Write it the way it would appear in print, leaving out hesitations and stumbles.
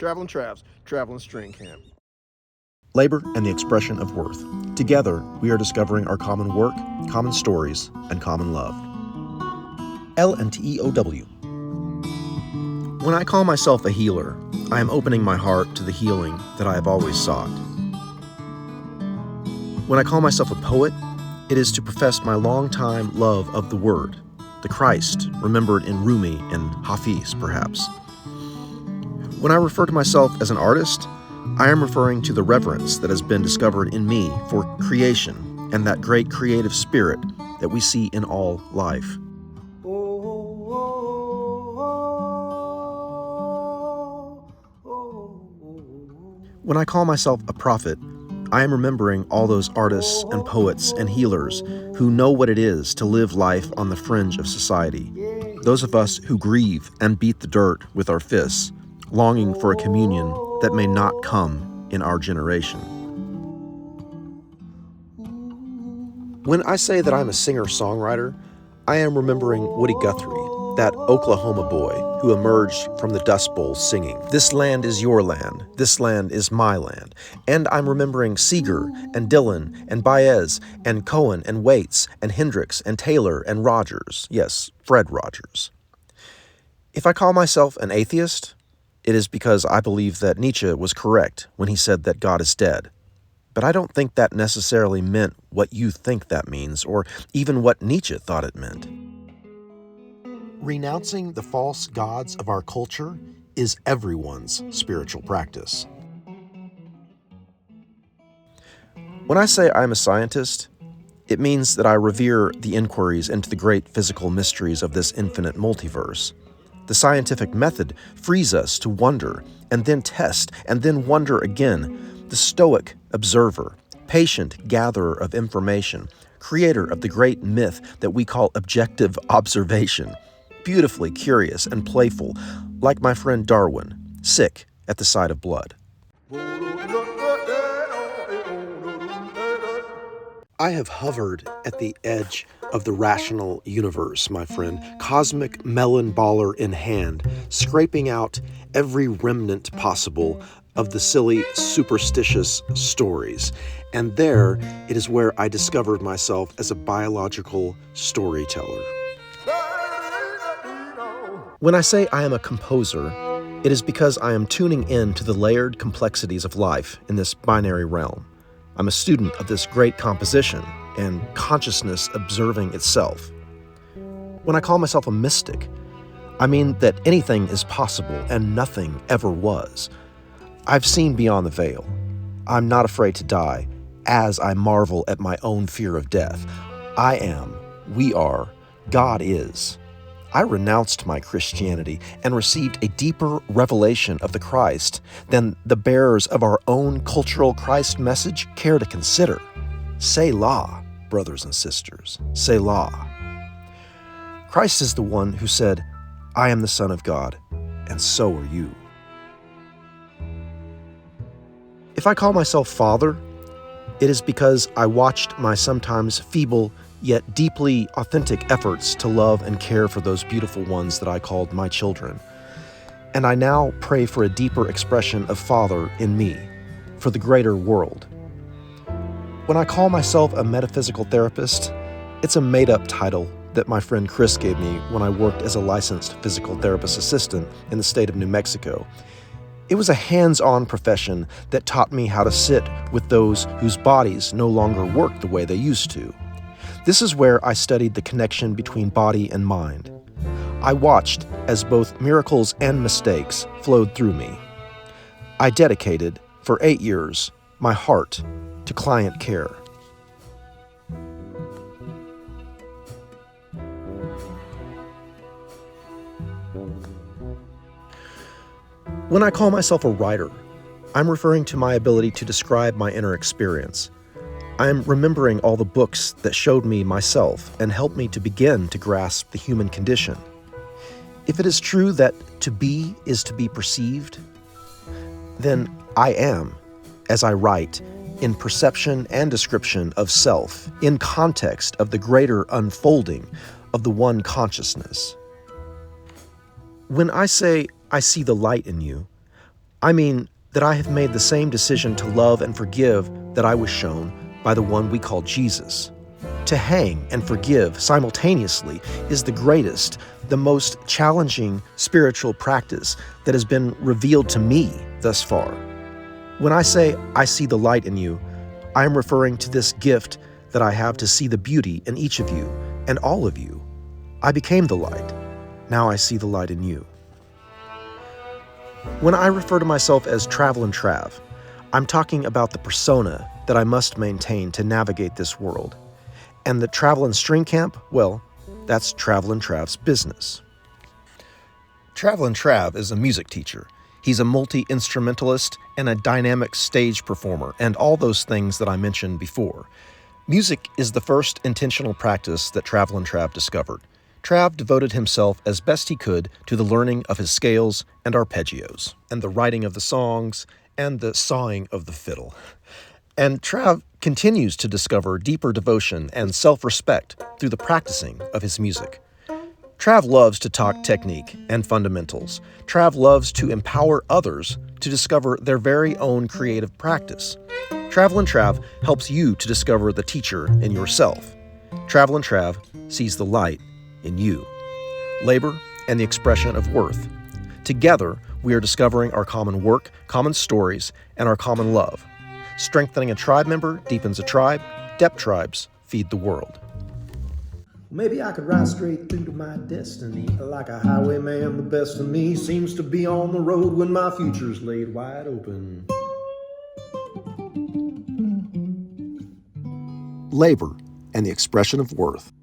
Traveling Travs, Traveling String Camp. Labor and the expression of worth. Together, we are discovering our common work, common stories, and common love. LNTEOW. When I call myself a healer, I am opening my heart to the healing that I have always sought. When I call myself a poet, it is to profess my long-time love of the Word, the Christ, remembered in Rumi and Hafiz, perhaps. When I refer to myself as an artist, I am referring to the reverence that has been discovered in me for creation and that great creative spirit that we see in all life. When I call myself a prophet, I am remembering all those artists and poets and healers who know what it is to live life on the fringe of society. Those of us who grieve and beat the dirt with our fists, longing for a communion that may not come in our generation. When I say that I'm a singer-songwriter, I am remembering Woody Guthrie, that Oklahoma boy who emerged from the Dust Bowl singing, "This land is your land, this land is my land." And I'm remembering Seeger and Dylan and Baez and Cohen and Waits and Hendrix and Taylor and Rogers. Yes, Fred Rogers. If I call myself an atheist, it is because I believe that Nietzsche was correct when he said that God is dead. But I don't think that necessarily meant what you think that means, or even what Nietzsche thought it meant. Renouncing the false gods of our culture is everyone's spiritual practice. When I say I'm a scientist, it means that I revere the inquiries into the great physical mysteries of this infinite multiverse. The scientific method frees us to wonder, and then test, and then wonder again. The stoic observer, patient gatherer of information, creator of the great myth that we call objective observation, beautifully curious and playful, like my friend Darwin, sick at the sight of blood. I have hovered at the edge of the rational universe, my friend, cosmic melon baller in hand, scraping out every remnant possible of the silly, superstitious stories. And there, it is where I discovered myself as a biological storyteller. When I say I am a composer, it is because I am tuning in to the layered complexities of life in this binary realm. I'm a student of this great composition and consciousness observing itself. When I call myself a mystic, I mean that anything is possible and nothing ever was. I've seen beyond the veil. I'm not afraid to die as I marvel at my own fear of death. I am, we are, God is. I renounced my Christianity and received a deeper revelation of the Christ than the bearers of our own cultural Christ message care to consider. Selah, brothers and sisters, Selah. Christ is the one who said, "I am the Son of God, and so are you." If I call myself Father, it is because I watched my sometimes feeble yet deeply authentic efforts to love and care for those beautiful ones that I called my children. And I now pray for a deeper expression of Father in me, for the greater world. When I call myself a metaphysical therapist, it's a made-up title that my friend Chris gave me when I worked as a licensed physical therapist assistant in the state of New Mexico. It was a hands-on profession that taught me how to sit with those whose bodies no longer work the way they used to. This is where I studied the connection between body and mind. I watched as both miracles and mistakes flowed through me. I dedicated, for 8 years, my heart to client care. When I call myself a writer, I'm referring to my ability to describe my inner experience. I'm remembering all the books that showed me myself and helped me to begin to grasp the human condition. If it is true that to be is to be perceived, then I am, as I write, in perception and description of self, in context of the greater unfolding of the one consciousness. When I say I see the light in you, I mean that I have made the same decision to love and forgive that I was shown by the one we call Jesus. To hang and forgive simultaneously is the greatest, the most challenging spiritual practice that has been revealed to me thus far. When I say, I see the light in you, I am referring to this gift that I have to see the beauty in each of you and all of you. I became the light. Now I see the light in you. When I refer to myself as Travel and Trav, I'm talking about the persona that I must maintain to navigate this world. And the Travel and String Camp, well, that's Travel and Trav's business. Travel and Trav is a music teacher. He's a multi-instrumentalist and a dynamic stage performer, and all those things that I mentioned before. Music is the first intentional practice that Travel and Trav discovered. Trav devoted himself as best he could to the learning of his scales and arpeggios, and the writing of the songs, and the sawing of the fiddle. And Trav continues to discover deeper devotion and self-respect through the practicing of his music. Trav loves to talk technique and fundamentals. Trav loves to empower others to discover their very own creative practice. Travel and Trav helps you to discover the teacher in yourself. Travel and Trav sees the light in you. Labor and the expression of worth. Together, we are discovering our common work, common stories, and our common love. Strengthening a tribe member deepens a tribe. Depth tribes feed the world. Maybe I could ride straight through to my destiny. Like a highwayman, the best of me seems to be on the road when my future's laid wide open. Labor and the expression of worth.